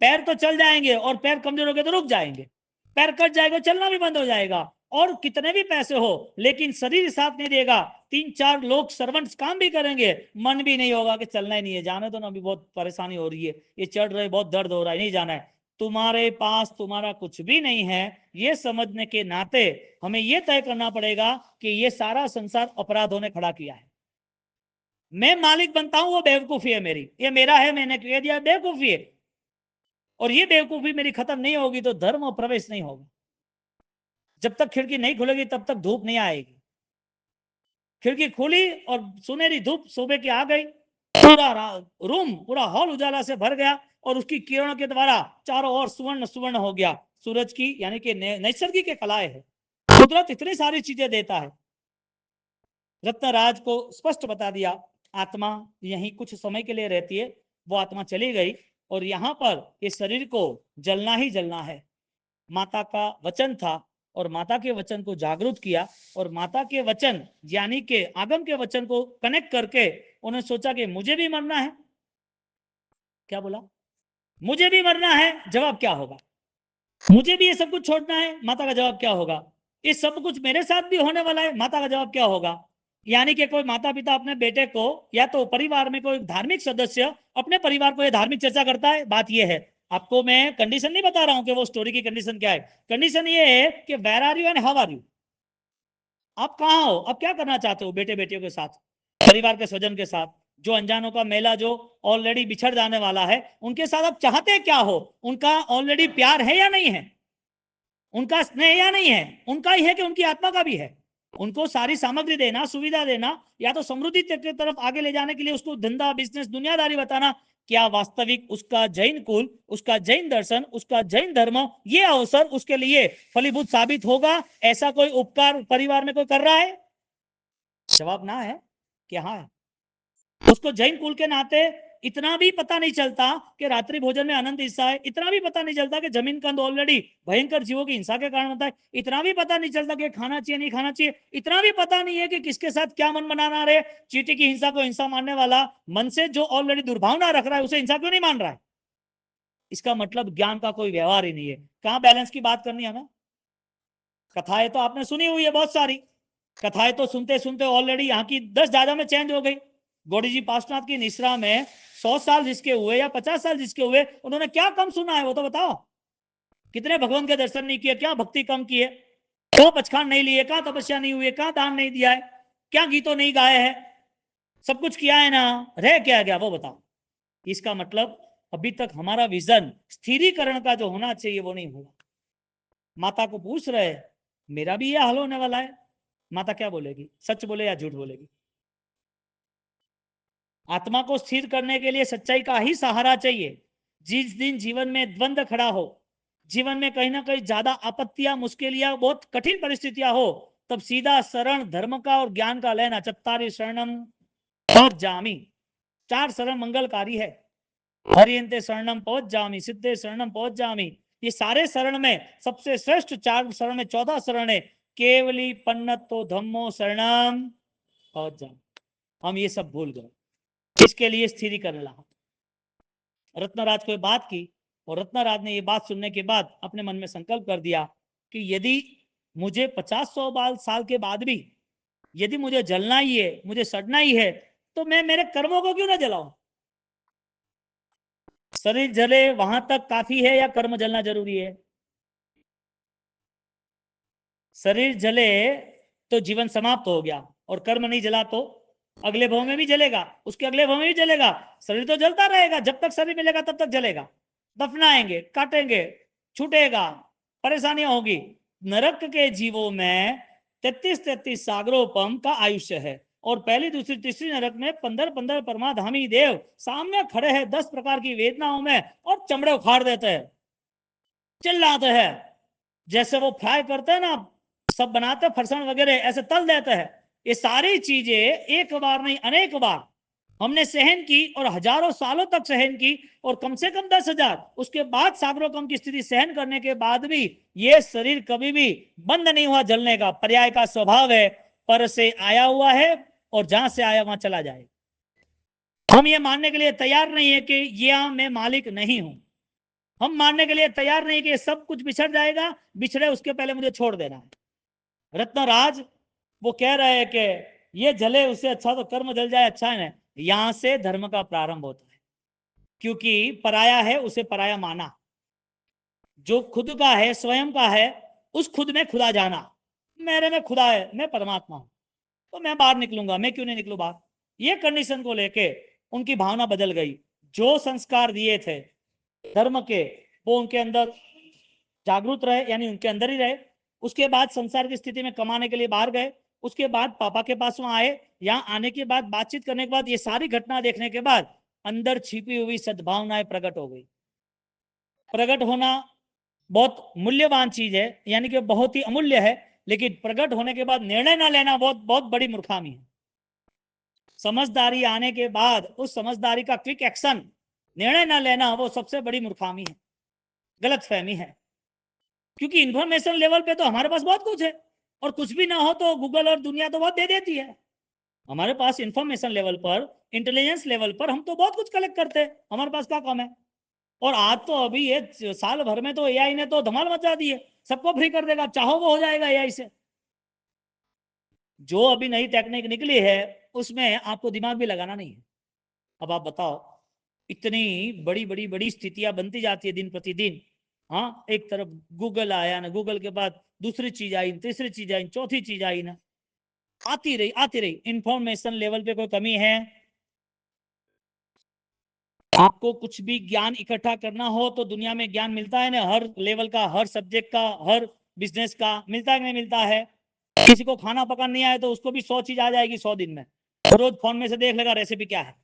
पैर तो चल जाएंगे, और पैर कमजोर हो गए तो रुक जाएंगे। पैर कट जाएगा, चलना भी बंद हो जाएगा। और कितने भी पैसे हो लेकिन शरीर साथ नहीं देगा, 3-4 लोग सर्वेंट्स काम भी करेंगे, मन भी नहीं होगा कि चलना ही नहीं है, जाने तो ना, अभी बहुत परेशानी हो रही है, ये चढ़ रहे, बहुत दर्द हो रहा है, नहीं जाना है। तुम्हारे पास तुम्हारा कुछ भी नहीं है, ये समझने के नाते हमें ये तय करना पड़ेगा कि ये सारा संसार अपराधों ने खड़ा किया है। मैं मालिक बनता हूं वो बेवकूफी है मेरी, ये मेरा है, मैंने कह दिया, बेवकूफी है। और ये बेवकूफी मेरी खत्म नहीं होगी तो धर्म और प्रवेश नहीं होगा। जब तक खिड़की नहीं खुलेगी तब तक धूप नहीं आएगी। खिड़की खुली और सुनहरी धूप सुबह की आ गई, पूरा रूम, पूरा हॉल उजाला से भर गया, और उसकी किरणों के द्वारा चारों ओर सुवर्ण सुवर्ण हो गया। सूरज की यानी कि नैसर्गिक कलाएं है, कुदरत इतनी सारी चीजें देता है। रत्नराज को स्पष्ट बता दिया, आत्मा यहीं कुछ समय के लिए रहती है, वो आत्मा चली गई, और यहाँ पर इस शरीर को जलना ही जलना है। माता का वचन था, और माता के वचन को जागरूक किया, और माता के वचन यानी के आगम के वचन को कनेक्ट करके उन्होंने सोचा कि मुझे भी मरना है। क्या बोला? मुझे भी मरना है। जवाब क्या होगा? मुझे भी ये सब कुछ छोड़ना है। माता का जवाब क्या होगा? ये सब कुछ मेरे साथ भी होने वाला है। माता का जवाब क्या होगा? यानी कि कोई माता पिता अपने बेटे को, या तो परिवार में कोई धार्मिक सदस्य अपने परिवार को ये धार्मिक चर्चा करता है। बात ये है, आपको मैं कंडीशन नहीं बता रहा हूं कि वो स्टोरी की कंडीशन क्या है। कंडीशन ये है कि where are you and how are you, आप कहाँ हो, आप क्या करना चाहते हो बेटे बेटियों के साथ, परिवार के स्वजन के साथ, जो अनजानों का मेला जो ऑलरेडी बिछड़ जाने वाला है, उनके साथ आप चाहते क्या हो? उनका ऑलरेडी प्यार है या नहीं है? उनका स्नेह या नहीं है? उनका ही है कि उनकी आत्मा का भी है? उनको सारी सामग्री देना, सुविधा देना, या तो समृद्धि की तरफ आगे ले जाने के लिए उसको धंधा बिजनेस दुनियादारी बताना, क्या वास्तविक उसका जैन कुल, उसका जैन दर्शन, उसका जैन धर्म, ये अवसर उसके लिए फलीभूत साबित होगा? ऐसा कोई उपकार परिवार में कोई कर रहा है? जवाब ना है कि हाँ है। उसको जैन कुल के नाते इतना भी पता नहीं चलता कि रात्रि भोजन में अनंत हिस्सा है, इतना भी पता नहीं चलता कि जमीन कंद ऑलरेडी भयंकर जीवों की हिंसा के कारण होता है, इतना भी पता नहीं चलता कि खाना चाहिए नहीं खाना चाहिए, इतना भी पता नहीं है कि किसके साथ क्या मन बनाना रहे। चींटी की हिंसा को हिंसा मानने वाला मन से जो ऑलरेडी दुर्भावना रख रहा है, उसे हिंसा क्यों नहीं मान रहा है? इसका मतलब ज्ञान का कोई व्यवहार ही नहीं है। कहां बैलेंस की बात करनी है हमें? कथाएं तो आपने सुनी हुई है बहुत सारी, कथाएं तो सुनते सुनते ऑलरेडी यहाँ की 10 ज्यादा में चेंज हो गई। गौड़ी जी पार्श्वनाथ की निश्रा में 100 साल जिसके हुए या 50 साल जिसके हुए, उन्होंने क्या कम सुना है वो तो बताओ। कितने भगवान के दर्शन नहीं किए, क्या भक्ति कम की है, क्यों पचखान नहीं लिए, कहाँ तपस्या नहीं हुई है, कहाँ दान नहीं दिया है, क्या गीतों नहीं गाए हैं, सब कुछ किया है ना, रह क्या गया वो बताओ। इसका मतलब अभी तक हमारा विजन स्थिरीकरण का जो होना चाहिए वो नहीं हुआ। माता को पूछ रहे, मेरा भी यह हाल होने वाला है। माता क्या बोलेगी? सच बोले या झूठ बोलेगी? आत्मा को स्थिर करने के लिए सच्चाई का ही सहारा चाहिए। जिस दिन जीवन में द्वंद्व खड़ा हो, जीवन में कहीं ना कहीं ज्यादा आपत्तियां, मुश्किलियां, बहुत कठिन परिस्थितियां हो, तब सीधा शरण धर्म का और ज्ञान का लेना। चत्तारि शरणम पहुंच जामी, 4 शरण मंगलकारी है। हरियंते शरणम पहुंच जामी, सिद्धे शरणम पहुंच जामी। ये सारे शरण में सबसे श्रेष्ठ 4 शरण में 14 शरण है। केवली पन्नतो धम्मो शरणम पहुंच जामी। हम ये सब भूल गए, इसके लिए स्थिरीकरण रहा। रत्नराज को बात की, और रत्नराज ने ये बात सुनने के बाद अपने मन में संकल्प कर दिया कि यदि मुझे 50-100 साल के बाद भी यदि मुझे जलना ही है, मुझे सड़ना ही है, तो मैं मेरे कर्मों को क्यों ना जलाऊं? शरीर जले वहां तक काफी है या कर्म जलना जरूरी है? शरीर जले तो जीवन समाप्त हो गया, और कर्म नहीं जला तो अगले भव में भी जलेगा, उसके अगले भव में भी जलेगा। शरीर तो जलता रहेगा, जब तक शरीर मिलेगा तब तक जलेगा। दफनाएंगे, काटेंगे, छूटेगा, परेशानियां होगी। नरक के जीवों में 33 सागरोपम का आयुष्य है, और पहली दूसरी तीसरी नरक में 15 परमाधामी देव सामने खड़े हैं 10 प्रकार की वेदनाओं में, और चमड़े उखाड़ देते हैं, चिल्लाते हैं। जैसे वो फ्राई करते हैं ना, सब बनाते हैं फरसान वगैरह, ऐसे तल देते हैं। ये सारी चीजें एक बार नहीं अनेक बार हमने सहन की, और हजारों सालों तक सहन की, और कम से कम 10,000, उसके बाद सागरों कम की स्थिति सहन करने के बाद भी ये शरीर कभी भी बंद नहीं हुआ जलने का। पर्याय का स्वभाव है, पर से आया हुआ है, और जहां से आया वहां चला जाए। हम ये मानने के लिए तैयार नहीं है कि ये मैं मालिक नहीं हूं। हम मानने के लिए तैयार नहीं कि सब कुछ बिछड़ जाएगा, बिछड़े उसके पहले मुझे छोड़ देना है। रत्नराज वो कह रहे हैं कि ये जले उससे अच्छा तो कर्म जल जाए, अच्छा है ना। यहां से धर्म का प्रारंभ होता है, क्योंकि पराया है उसे पराया माना। जो खुद का है, स्वयं का है, उस खुद में खुदा जाना। मेरे में खुदा है, मैं परमात्मा हूं, तो मैं बाहर निकलूंगा, मैं क्यों नहीं निकलूं बाहर। ये कंडीशन को लेके उनकी भावना बदल गई। जो संस्कार दिए थे धर्म के, वो उनके अंदर जागरूक रहे, यानी उनके अंदर ही रहे। उसके बाद संसार की स्थिति में कमाने के लिए बाहर गए। उसके बाद पापा के पास वहां आए। यहाँ आने के बाद बातचीत करने के बाद ये सारी घटना देखने के बाद अंदर छिपी हुई सद्भावनाएं प्रकट हो गई। प्रकट होना बहुत मूल्यवान चीज है, यानी कि बहुत ही अमूल्य है, लेकिन प्रकट होने के बाद निर्णय ना लेना बहुत बहुत बड़ी मूर्खामी है। समझदारी आने के बाद उस समझदारी का क्विक एक्शन, निर्णय ना लेना, वो सबसे बड़ी मूर्खामी है, गलत फहमी है। क्योंकि इंफॉर्मेशन लेवल पे तो हमारे पास बहुत कुछ है, और कुछ भी ना हो तो गूगल और दुनिया तो बहुत दे देती है। हमारे पास इंफॉर्मेशन लेवल पर, इंटेलिजेंस लेवल पर हम तो बहुत कुछ कलेक्ट करते हैं, हमारे पास क्या कम है। और आज तो अभी ये साल भर में तो एआई ने तो धमाल मचा दी है, सबको फ्री कर देगा, चाहो वो हो जाएगा एआई से। जो अभी नई टेक्निक निकली है उसमें आपको दिमाग भी लगाना नहीं है। अब आप बताओ, इतनी बड़ी बड़ी बड़ी स्थितियां बनती जाती है दिन प्रतिदिन। हाँ, एक तरफ गूगल आया ना, गूगल के बाद दूसरी चीज आई, तीसरी चीज आई, चौथी चीज आई ना, आती रही आती रही। इंफॉर्मेशन लेवल पे कोई कमी है? आपको कुछ भी ज्ञान इकट्ठा करना हो तो दुनिया में ज्ञान मिलता है ना, हर लेवल का, हर सब्जेक्ट का, हर बिजनेस का मिलता है कि नहीं मिलता है। किसी को खाना पकाना नहीं आए तो उसको भी 100 चीज आ जाएगी 100 दिन में। रोज फोन में से देख लेगा रेसिपी क्या है,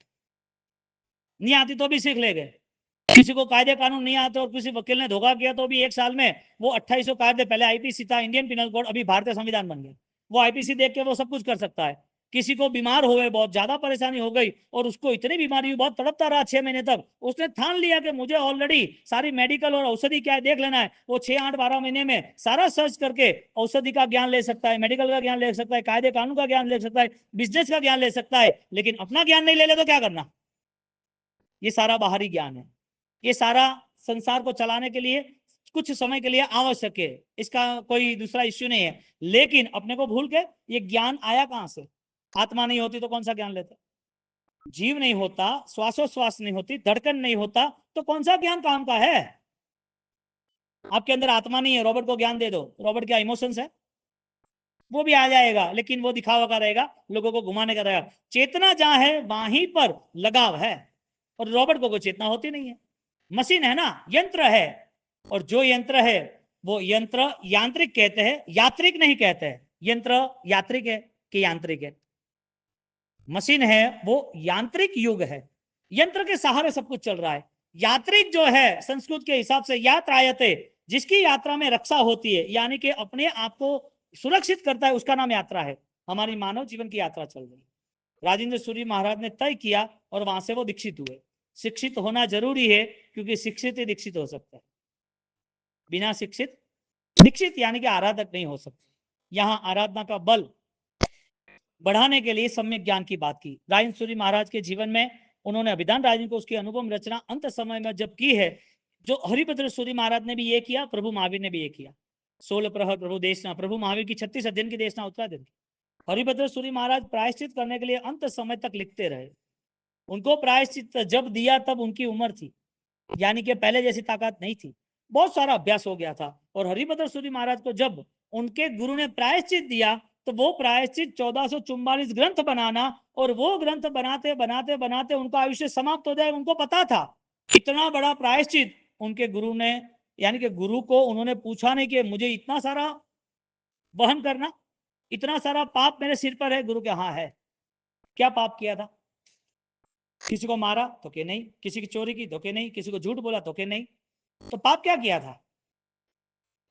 नहीं आती तो भी सीख लेंगे। किसी को कायदे कानून नहीं आते और किसी वकील ने धोखा किया तो भी 1 साल में वो 2800 कायदे, पहले आईपीसी था इंडियन पिनल कोड, अभी भारतीय संविधान बन गया, वो आईपीसी देख के वो सब कुछ कर सकता है। किसी को बीमार हो गए, बहुत ज्यादा परेशानी हो गई, और उसको इतनी बीमारी हुई, बहुत तड़पता रहा 6 महीने तक, उसने ठान लिया कि मुझे ऑलरेडी सारी मेडिकल और औषधि क्या है देख लेना है। वो 6, 8, 12 महीने में सारा सर्च करके औषधि का ज्ञान ले सकता है, मेडिकल का ज्ञान ले सकता है, कायदे कानून का ज्ञान ले सकता है, बिजनेस का ज्ञान ले सकता है। लेकिन अपना ज्ञान नहीं ले ले तो क्या करना। ये सारा बाहरी ज्ञान है, ये सारा संसार को चलाने के लिए कुछ समय के लिए आवश्यक है, इसका कोई दूसरा इश्यू नहीं है। लेकिन अपने को भूल के ये ज्ञान आया कहां से? आत्मा नहीं होती तो कौन सा ज्ञान लेते? जीव नहीं होता, श्वासोश्वास नहीं होती, धड़कन नहीं होता, तो कौन सा ज्ञान काम का है? आपके अंदर आत्मा नहीं है, रॉबर्ट को ज्ञान दे दो, रॉबर्ट क्या इमोशंस है? वो भी आ जाएगा, लेकिन वो दिखावा का रहेगा, लोगों को घुमाने का रहेगा। चेतना जहां है वहीं पर लगाव है, और रॉबर्ट को कोई चेतना होती नहीं है, मशीन है ना, यंत्र है। और जो यंत्र है वो यंत्र यांत्रिक कहते हैं, यात्रिक नहीं कहते हैं। यंत्र यात्रिक है कि यांत्रिक है? मशीन है वो यांत्रिक युग है, यंत्र के सहारे सब कुछ चल रहा है। यात्रिक जो है संस्कृत के हिसाब से यात्रायते, जिसकी यात्रा में रक्षा होती है, यानी कि अपने आप को सुरक्षित करता है, उसका नाम यात्रा है। हमारी मानव जीवन की यात्रा चल रही है। राजेंद्र सूरी महाराज ने तय किया और वहां से वो दीक्षित हुए। शिक्षित होना जरूरी है, क्योंकि शिक्षित ही दीक्षित हो सकता है, बिना शिक्षित दीक्षित यानी कि आराधक नहीं हो सकते। यहाँ आराधना का बल बढ़ाने के लिए सम्यक ज्ञान की बात की राजेंद्र सूरी महाराज के जीवन में। उन्होंने अभिधान राजन को उसकी अनुपम रचना अंत समय में जब की है, जो हरिभद्र सूरी महाराज ने भी ये किया, प्रभु महावीर ने भी ये किया। 16 प्रहर प्रभु देशना, प्रभु महावीर की 36 अध्ययन की देशना उत्तराधीन की। हरिभद्र सूरी महाराज प्रायश्चित करने के लिए अंत समय तक लिखते रहे। उनको प्रायश्चित जब दिया तब उनकी उम्र थी, यानी कि पहले जैसी ताकत नहीं थी, बहुत सारा अभ्यास हो गया था। और हरिभद्र सूरी महाराज को जब उनके गुरु ने प्रायश्चित दिया तो वो प्रायश्चित 1444 ग्रंथ बनाना, और वो ग्रंथ बनाते बनाते बनाते उनका आयुष्य समाप्त हो जाएगा। उनको पता था इतना बड़ा प्रायश्चित उनके गुरु ने, यानी कि गुरु को उन्होंने पूछा नहीं कि मुझे इतना सारा वहन करना, इतना सारा पाप मेरे सिर पर है। गुरु के हाँ है। क्या पाप किया था? किसी को मारा तो के नहीं, किसी की चोरी की तो के नहीं, किसी को झूठ बोला तो के नहीं। तो पाप क्या किया था?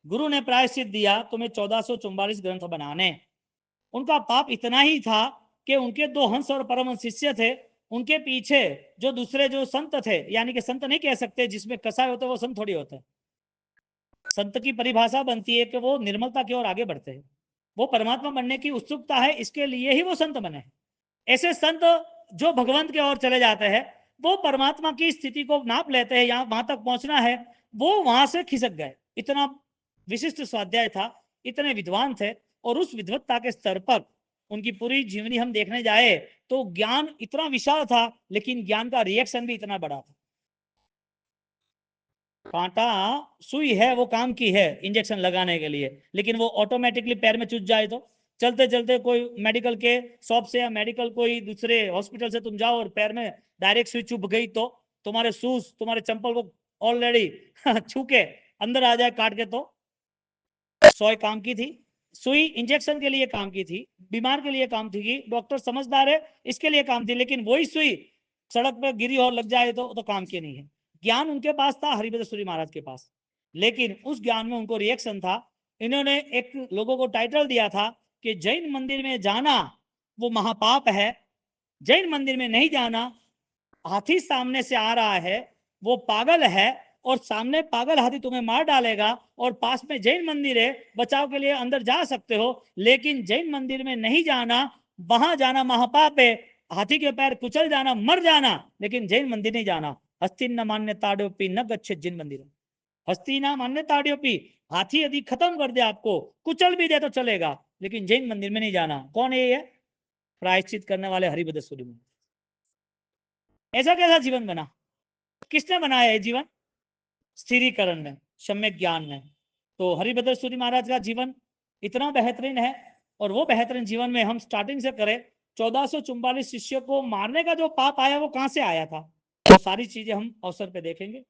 गुरु ने प्रायश्चित दिया तुम्हें 1444 ग्रंथ बनाने। उनका पाप इतना ही था कि उनके दो हंस और परमहंस शिष्य थे, उनके पीछे जो दूसरे जो संत थे, यानी कि संत नहीं कह सकते, जिसमें कसाय होते वो संत थोड़ी होते। संत की परिभाषा बनती है कि वो निर्मलता की ओर आगे बढ़ते हैं, वो परमात्मा बनने की उत्सुकता है, इसके लिए ही वो संत बने। ऐसे संत जो भगवंत की ओर चले जाते हैं, वो परमात्मा की स्थिति को नाप लेते हैं, यहाँ वहां तक पहुंचना है, वो वहां से खिसक गए। इतना विशिष्ट स्वाध्याय था, इतने विद्वान थे, और उस विद्वत्ता के स्तर पर उनकी पूरी जीवनी हम देखने जाए तो ज्ञान इतना विशाल था, लेकिन ज्ञान का रिएक्शन भी इतना बड़ा था। कांटा सुई है, वो काम की है इंजेक्शन लगाने के लिए, लेकिन वो ऑटोमेटिकली पैर में चुभ जाए तो, चलते चलते कोई मेडिकल के शॉप से या मेडिकल कोई दूसरे हॉस्पिटल से तुम जाओ और पैर में डायरेक्ट सुई चुभ गई तो तुम्हारे शूज तुम्हारे चंपल को ऑलरेडी छू के अंदर आ जाए काट के, तो सोई काम की थी। सुई इंजेक्शन के लिए काम की थी, बीमार के लिए काम थी, डॉक्टर समझदार है इसके लिए काम थी, लेकिन वही सुई सड़क पर गिरी और लग जाए तो काम की नहीं है। ज्ञान उनके पास था, हरिभद्र सूरी महाराज के पास, लेकिन उस ज्ञान में उनको रिएक्शन था। इन्होंने एक लोगों को टाइटल दिया था कि जैन मंदिर में जाना वो महापाप है, जैन मंदिर में नहीं जाना, हाथी सामने से आ रहा है वो पागल है, और सामने पागल हाथी तुम्हें मार डालेगा, और पास में जैन मंदिर है, बचाव के लिए अंदर जा सकते हो, लेकिन जैन मंदिर में नहीं जाना, वहां जाना महापाप है। हाथी के पैर कुचल जाना, मर जाना, लेकिन जैन मंदिर नहीं जाना। हस्ती न मान्य ताड़ोपी न गच्छे जैन मंदिर। हस्ती ना मान्य ताड़ोपी, हाथी यदि खत्म कर दे आपको, कुचल भी दे तो चलेगा, लेकिन जैन मंदिर में नहीं जाना। कौन है ये? प्रायश्चित करने वाले हरिभद्र सूरी। ऐसा कैसा जीवन बना? किसने बनाया है जीवन? स्थिरीकरण में, सम्यक ज्ञान में। तो हरिभद्र सूरी महाराज का जीवन इतना बेहतरीन है, और वो बेहतरीन जीवन में हम स्टार्टिंग से करें, 1444 शिष्य को मारने का जो पाप आया वो कहां से आया था, तो सारी चीजें हम अवसर पे देखेंगे।